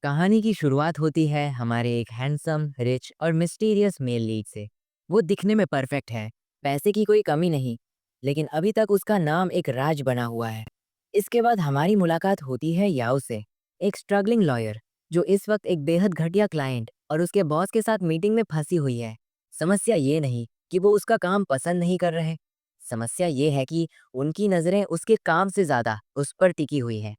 कहानी की शुरुआत होती है हमारे एक हैंडसम, रिच और मिस्टीरियस मेल लीड से। वो दिखने में परफेक्ट है, पैसे की कोई कमी नहीं, लेकिन अभी तक उसका नाम एक राज बना हुआ है। इसके बाद हमारी मुलाकात होती है याओ से, एक स्ट्रगलिंग लॉयर जो इस वक्त एक बेहद घटिया क्लाइंट और उसके बॉस के साथ मीटिंग में फंसी हुई है। समस्या ये नहीं कि वो उसका काम पसंद नहीं कर रहे, समस्या ये है कि उनकी नज़रें उसके काम से ज़्यादा उस पर टिकी हुई हैं।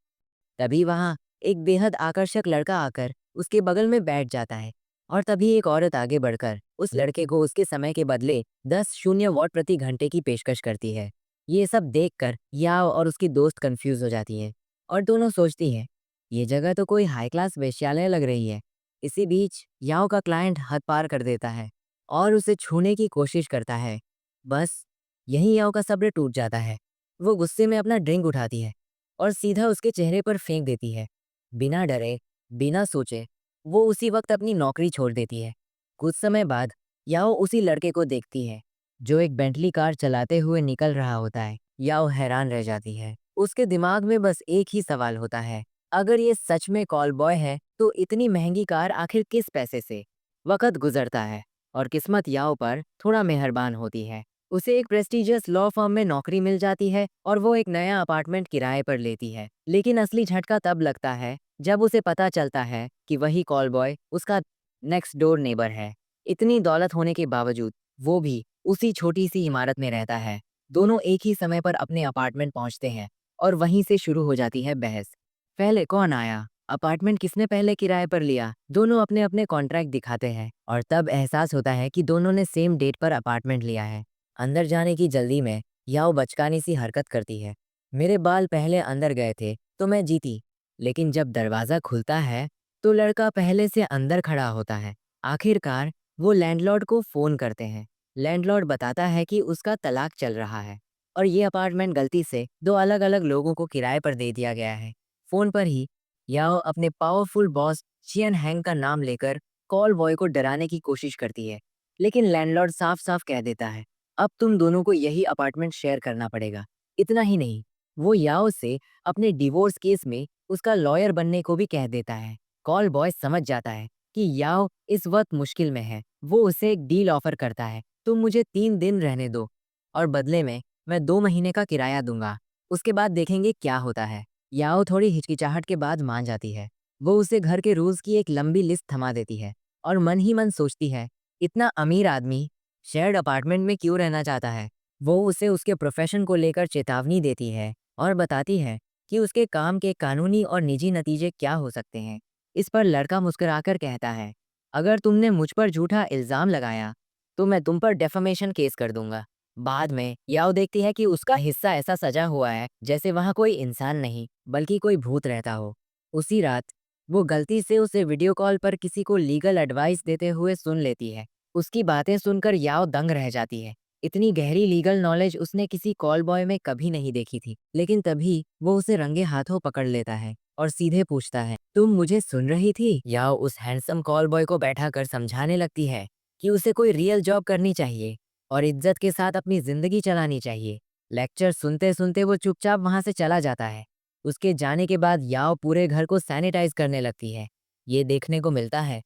तभी वहां एक बेहद आकर्षक लड़का आकर उसके बगल में बैठ जाता है, और तभी एक औरत आगे बढ़कर उस लड़के को उसके समय के बदले 10 शून्य वॉट प्रति घंटे की पेशकश करती है। ये सब देखकर याओ और उसकी दोस्त कंफ्यूज हो जाती है और दोनों सोचती है, ये जगह तो कोई हाई क्लास वेश्यालय लग रही है। इसी बीच याओ का क्लाइंट हद पार कर देता है और उसे छूने की कोशिश करता है। बस यही याओ का सब्र टूट जाता है। वो गुस्से में अपना ड्रिंक उठाती है और सीधा उसके चेहरे पर फेंक देती है। बिना डरे, बिना सोचे, वो उसी वक्त अपनी नौकरी छोड़ देती है। कुछ समय बाद याओ उसी लड़के को देखती है जो एक बेंटली कार चलाते हुए निकल रहा होता है। याओ हैरान रह जाती है। उसके दिमाग में बस एक ही सवाल होता है, अगर ये सच में कॉल बॉय है तो इतनी महंगी कार आखिर किस पैसे से। वक्त गुजरता है और किस्मत याओ पर थोड़ा मेहरबान होती है। उसे एक प्रेस्टिजियस लॉ फर्म में नौकरी मिल जाती है और वो एक नया अपार्टमेंट किराए पर लेती है। लेकिन असली झटका तब लगता है जब उसे पता चलता है कि वही कॉल बॉय उसका नेक्स्ट डोर नेबर है। इतनी दौलत होने के बावजूद वो भी उसी छोटी सी इमारत में रहता है। दोनों एक ही समय पर अपने अपार्टमेंट पहुंचते हैं और वहीं से शुरू हो जाती है बहस। पहले कौन आया, अपार्टमेंट किसने पहले किराए पर लिया, दोनों अपने अपने कॉन्ट्रैक्ट दिखाते हैं और तब एहसास होता है कि दोनों ने सेम डेट पर अपार्टमेंट लिया है। अंदर जाने की जल्दी में याओ बचकानी सी हरकत करती है। मेरे बाल पहले अंदर गए थे तो मैं जीती, लेकिन जब दरवाज़ा खुलता है तो लड़का पहले से अंदर खड़ा होता है। आखिरकार वो लैंडलॉर्ड को फ़ोन करते हैं। लैंडलॉर्ड बताता है कि उसका तलाक चल रहा है और ये अपार्टमेंट गलती से दो अलग अलग लोगों को किराए पर दे दिया गया है। फ़ोन पर ही याओ अपने पावरफुल बॉस चियन हैंग का नाम लेकर कॉल बॉय को डराने की कोशिश करती है, लेकिन लैंडलॉर्ड साफ साफ कह देता है, अब तुम दोनों को यही अपार्टमेंट शेयर करना पड़ेगा। इतना ही नहीं, वो याओ से अपने डिवोर्स केस में उसका लॉयर बनने को भी कह देता है। कॉल बॉय समझ जाता है कि याओ इस वक्त मुश्किल में है। वो उसे एक डील ऑफर करता है, तुम मुझे 3 दिन रहने दो और बदले में मैं 2 महीने का किराया दूंगा। उसके बाद देखेंगे क्या होता है। याओ थोड़ी हिचकिचाहट के बाद मान जाती है। वो उसे घर के रूल्स की एक लंबी लिस्ट थमा देती है और मन ही मन सोचती है, इतना अमीर आदमी शेयर्ड अपार्टमेंट में क्यों रहना चाहता है। वो उसे उसके प्रोफेशन को लेकर चेतावनी देती है और बताती है कि उसके काम के कानूनी और निजी नतीजे क्या हो सकते हैं। इस पर लड़का मुस्कुराकर कहता है, अगर तुमने मुझ पर झूठा इल्जाम लगाया तो मैं तुम पर डेफमेशन केस कर दूंगा। बाद में याओ देखती है कि उसका हिस्सा ऐसा सजा हुआ है जैसे वहां कोई इंसान नहीं बल्कि कोई भूत रहता हो। उसी रात वो गलती से उसे वीडियो कॉल पर किसी को लीगल एडवाइस देते हुए सुन लेती है। उसकी बातें सुनकर याओ दंग रह जाती है। इतनी गहरी लीगल नॉलेज उसने किसी कॉल बॉय में कभी नहीं देखी थी। लेकिन तभी वो उसे रंगे हाथों पकड़ लेता है और सीधे पूछता है, तुम मुझे सुन रही थी। याओ उस हैंडसम कॉल बॉय को बैठा कर समझाने लगती है कि उसे कोई रियल जॉब करनी चाहिए और इज्जत के साथ अपनी जिंदगी चलानी चाहिए। लेक्चर सुनते सुनते वो चुपचाप वहां से चला जाता है। उसके जाने के बाद याओ पूरे घर को सैनिटाइज करने लगती है। ये देखने को मिलता है।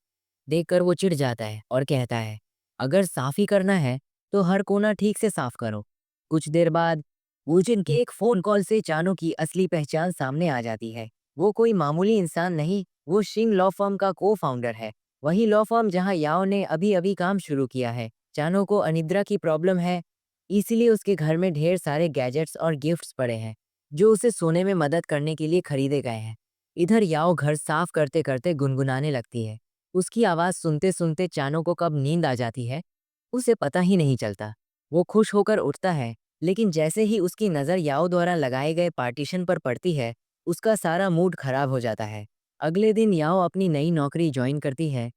देखकर वो चिढ़ जाता है और कहता है, अगर साफ ही करना है तो हर कोना ठीक से साफ करो। कुछ देर बाद वूजिन के एक फोन कॉल से चानो की असली पहचान सामने आ जाती है। वो कोई मामूली इंसान नहीं, वो शिंग लॉ फर्म का को फाउंडर है। वही लॉ फर्म जहां याओ ने अभी अभी काम शुरू किया है। चानो को अनिद्रा की प्रॉब्लम है, इसीलिए उसके घर में ढेर सारे गैजेट्स और गिफ्ट्स पड़े हैं जो उसे सोने में मदद करने के लिए खरीदे गए हैं। इधर याओ घर साफ करते करते गुनगुनाने लगती है। उसकी आवाज़ सुनते सुनते चानो को कब नींद आ जाती है उसे पता ही नहीं चलता। वो खुश होकर उठता है, लेकिन जैसे ही उसकी नज़र याओ द्वारा लगाए गए पार्टीशन पर पड़ती है उसका सारा मूड खराब हो जाता है। अगले दिन याओ अपनी नई नौकरी ज्वाइन करती है,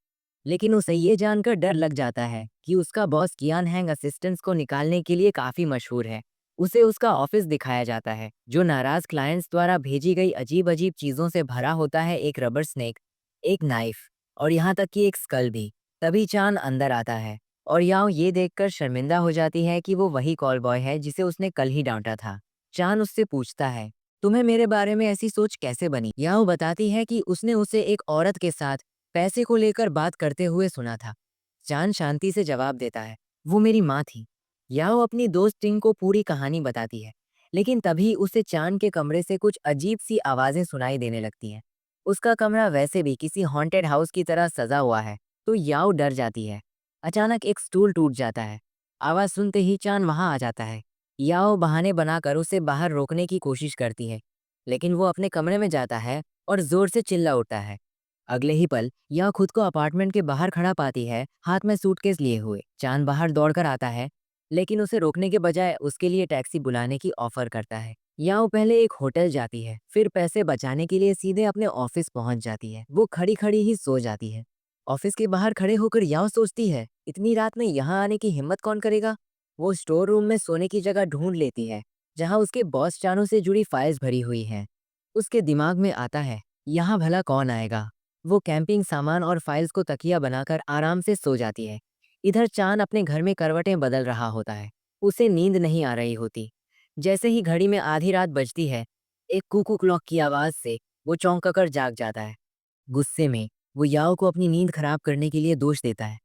लेकिन उसे ये जानकर डर लग जाता है कि उसका बॉस कियान हैंग असिस्टेंट्स को निकालने के लिए काफ़ी मशहूर है। उसे उसका ऑफिस दिखाया जाता है जो नाराज क्लाइंट्स द्वारा भेजी गई अजीब अजीब चीज़ों से भरा होता है, एक रबर स्नेक, एक नाइफ और यहाँ तक कि एक स्कल भी। तभी चान अंदर आता है और याओ ये देखकर शर्मिंदा हो जाती है कि वो वही कॉल बॉय है जिसे उसने कल ही डांटा था। चान उससे पूछता है, तुम्हें मेरे बारे में ऐसी सोच कैसे बनी? याओ बताती है कि उसने उसे एक औरत के साथ पैसे को लेकर बात करते हुए सुना था। चान शांति से जवाब देता है, वो मेरी माँ थी। याओ अपनी दोस्त टिंग को पूरी कहानी बताती है, लेकिन तभी उसे चान के कमरे से कुछ अजीब सी आवाजें सुनाई देने लगती हैं। उसका कमरा वैसे भी किसी हॉन्टेड हाउस की तरह सजा हुआ है, तो याओ डर जाती है। अचानक एक स्टूल टूट जाता है। आवाज सुनते ही चान वहां आ जाता है। याओ बहाने बनाकर उसे बाहर रोकने की कोशिश करती है, लेकिन वो अपने कमरे में जाता है और जोर से चिल्ला उठता है। अगले ही पल याओ खुद को अपार्टमेंट के बाहर खड़ा पाती है, हाथ में सूटकेस लिए हुए। चांद बाहर दौड़कर आता है, लेकिन उसे रोकने के बजाय उसके लिए टैक्सी बुलाने की ऑफर करता है। याओ पहले एक होटल जाती है, फिर पैसे बचाने के लिए सीधे अपने ऑफिस पहुंच जाती है। वो खड़ी खड़ी ही सो जाती है। ऑफिस के बाहर खड़े होकर याओ सोचती है, इतनी रात में यहाँ आने की हिम्मत कौन करेगा। वो स्टोर रूम में सोने की जगह ढूंढ लेती है, जहां उसके बॉस चानों से जुड़ी फाइल्स भरी हुई हैं। उसके दिमाग में आता है, यहाँ भला कौन आएगा। वो कैंपिंग सामान और फाइल्स को तकिया बनाकर आराम से सो जाती है। इधर चांद अपने घर में करवटें बदल रहा होता है। उसे नींद नहीं आ रही होती। जैसे ही घड़ी में आधी रात बजती है, एक कुकू क्लॉक की आवाज से वो चौंक कर जाग जाता है। गुस्से में वो याओ को अपनी नींद खराब करने के लिए दोष देता है।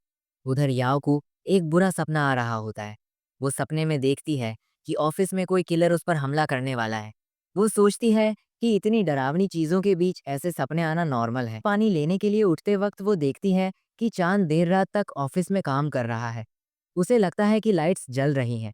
उधर याओ को एक बुरा सपना आ रहा होता है। वो सपने में देखती है कि ऑफिस में कोई किलर उस पर हमला करने वाला है। वो सोचती है कि इतनी डरावनी चीजों के बीच ऐसे सपने आना नॉर्मल है। पानी लेने के लिए उठते वक्त वो देखती है कि चांद देर रात तक ऑफिस में काम कर रहा है। उसे लगता है कि लाइट्स जल रही हैं,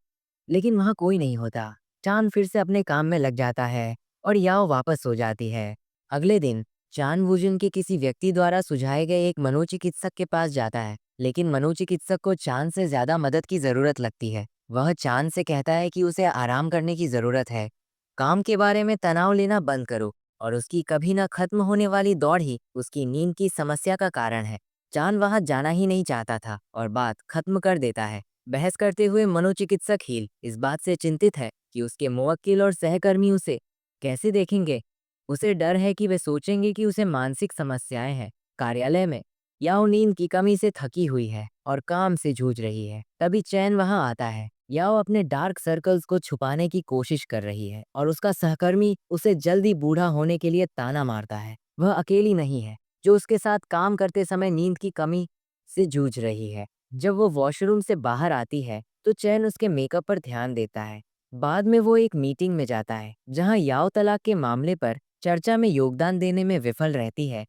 लेकिन वहां कोई नहीं होता। चांद फिर से अपने काम में लग जाता है और याओ वापस सो जाती है। अगले दिन चांद वुजुन के किसी व्यक्ति द्वारा सुझाए गए एक मनोचिकित्सक के पास जाता है, लेकिन मनोचिकित्सक को चांद से ज्यादा मदद की जरूरत लगती है। वह चांद से कहता है कि उसे आराम करने की जरूरत है, काम के बारे में तनाव लेना बंद करो, और उसकी कभी ना खत्म होने वाली दौड़ ही उसकी नींद की समस्या का कारण है। चांद वहां जाना ही नहीं चाहता था और बात खत्म कर देता है। बहस करते हुए मनोचिकित्सक हील इस बात से चिंतित है कि उसके मुवक्किल और सहकर्मी उसे कैसे देखेंगे। उसे डर है कि वे सोचेंगे कि उसे मानसिक समस्याएं हैं। कार्यालय में याओ नींद की कमी से थकी हुई है और काम से जूझ रही है। तभी चैन वहां आता है। याओ अपने डार्क सर्कल्स को छुपाने की कोशिश कर रही है और उसका सहकर्मी उसे जल्दी बूढ़ा होने के लिए ताना मारता है। वह अकेली नहीं है जो उसके साथ काम करते समय नींद की कमी से जूझ रही है। जब वो वॉशरूम से बाहर आती है तो चैन उसके मेकअप पर ध्यान देता है। बाद में वो एक मीटिंग में जाता है जहां याओ तलाक के मामले पर चर्चा में योगदान देने में विफल रहती है,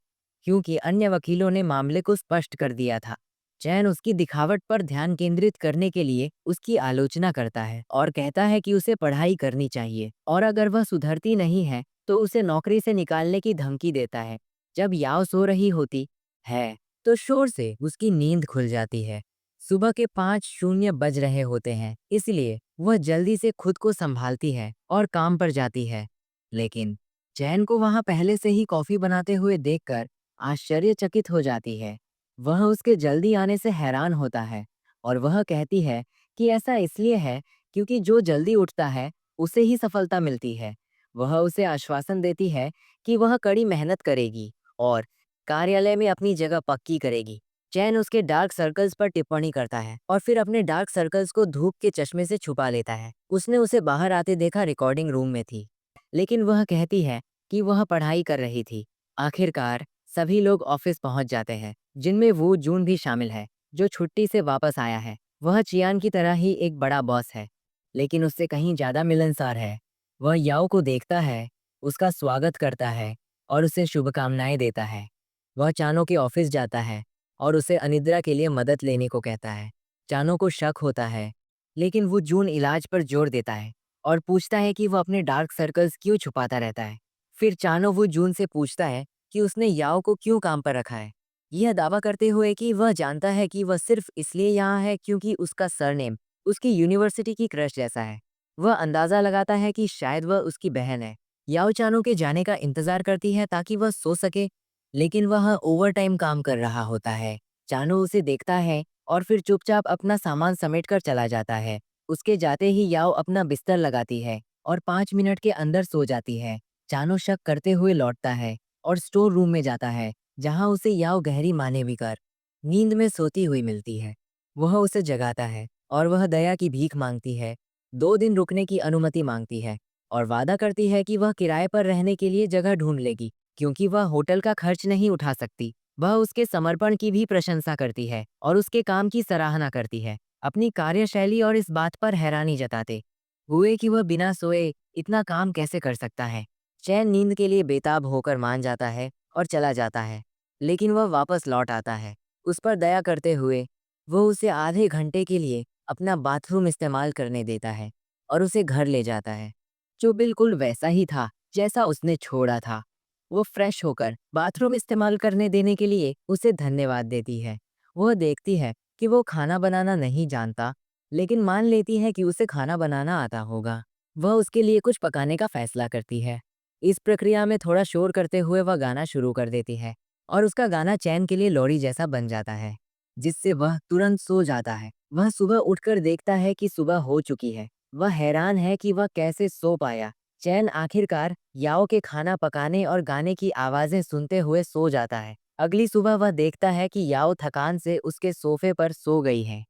क्योंकि अन्य वकीलों ने मामले को स्पष्ट कर दिया था। चैन उसकी दिखावट पर ध्यान केंद्रित करने के लिए उसकी आलोचना करता है और कहता है कि उसे पढ़ाई करनी चाहिए और अगर वह सुधरती नहीं है तो उसे नौकरी से निकालने की धमकी देता है। जब याओ सो रही होती है तो शोर से उसकी नींद खुल जाती है। सुबह के 5:00 बज रहे होते हैं, इसलिए वह जल्दी से खुद को संभालती है और काम पर जाती है। लेकिन चैन को वहां पहले से ही कॉफी बनाते हुए देखकर आश्चर्यचकित हो जाती है। वह उसके जल्दी आने से हैरान होता है और वह कहती है कि ऐसा इसलिए है क्योंकि जो जल्दी उठता है उसे ही सफलता मिलती है। वह उसे आश्वासन देती है कि वह कड़ी मेहनत करेगी और कार्यालय में अपनी जगह पक्की करेगी। चैन उसके डार्क सर्कल्स पर टिप्पणी करता है और फिर अपने डार्क सर्कल्स को धूप के चश्मे से छुपा लेता है। उसने उसे बाहर आते देखा रिकॉर्डिंग रूम में थी, लेकिन वह कहती है कि वह पढ़ाई कर रही थी। आखिरकार सभी लोग ऑफिस पहुंच जाते हैं, जिनमें वो जून भी शामिल है, जो छुट्टी से वापस आया है। वह चियान की तरह ही एक बड़ा बॉस है, लेकिन उससे कहीं ज्यादा मिलनसार है। वह याओ को देखता है, उसका स्वागत करता है और उसे शुभकामनाएं देता है। वह चानो के ऑफिस जाता है और उसे अनिद्रा के लिए मदद लेने को कहता है। चानो को शक होता है, लेकिन वो जून इलाज पर जोर देता है और पूछता है कि वह अपने डार्क सर्कल्स क्यों छुपाता रहता है। फिर चानो वो जून से पूछता है कि उसने याओ को क्यों काम पर रखा है, यह दावा करते हुए कि वह जानता है कि वह सिर्फ इसलिए यहाँ है क्योंकि उसका सरनेम उसकी यूनिवर्सिटी की क्रश जैसा है। वह अंदाजा लगाता है कि शायद वह उसकी बहन है। याओ चानो के जाने का इंतजार करती है ताकि वह सो सके, लेकिन वह ओवरटाइम काम कर रहा होता है। चानो उसे देखता है और फिर चुपचाप अपना सामान समेटकर चला जाता है। उसके जाते ही याओ अपना बिस्तर लगाती है और 5 मिनट के अंदर सो जाती है। चानो शक करते हुए लौटता है और स्टोर रूम में जाता है, जहां उसे याओ गहरी मानेविकर नींद में सोती हुई मिलती है। वह उसे जगाता है और वह दया की भीख मांगती है, 2 दिन रुकने की अनुमति मांगती है। और वादा करती है कि वह किराए पर रहने के लिए जगह ढूंढ लेगी, क्योंकि वह होटल का खर्च नहीं उठा सकती। वह उसके समर्पण की भी प्रशंसा करती है और उसके काम की सराहना करती है, अपनी कार्यशैली और इस बात पर हैरानी जताते हुए कि वह बिना सोए इतना काम कैसे कर सकता है। चैन नींद के लिए बेताब होकर मान जाता है और चला जाता है, लेकिन वह वापस लौट आता है। उस पर दया करते हुए वो उसे आधे घंटे के लिए अपना बाथरूम इस्तेमाल करने देता है और उसे घर ले जाता है, जो बिल्कुल वैसा ही था जैसा उसने छोड़ा था। वो फ्रेश होकर बाथरूम इस्तेमाल करने देने के लिए उसे धन्यवाद देती है। वह देखती है कि वो खाना बनाना नहीं जानता, लेकिन मान लेती है कि उसे खाना बनाना आता होगा। वह उसके लिए कुछ पकाने का फैसला करती है। इस प्रक्रिया में थोड़ा शोर करते हुए वह गाना शुरू कर देती है और उसका गाना चैन के लिए लोरी जैसा बन जाता है, जिससे वह तुरंत सो जाता है। वह सुबह उठकर देखता है कि सुबह हो चुकी है। वह हैरान है कि वह कैसे सो पाया। चैन आखिरकार याओ के खाना पकाने और गाने की आवाजें सुनते हुए सो जाता है। अगली सुबह वह देखता है कि याओ थकान से उसके सोफे पर सो गई है।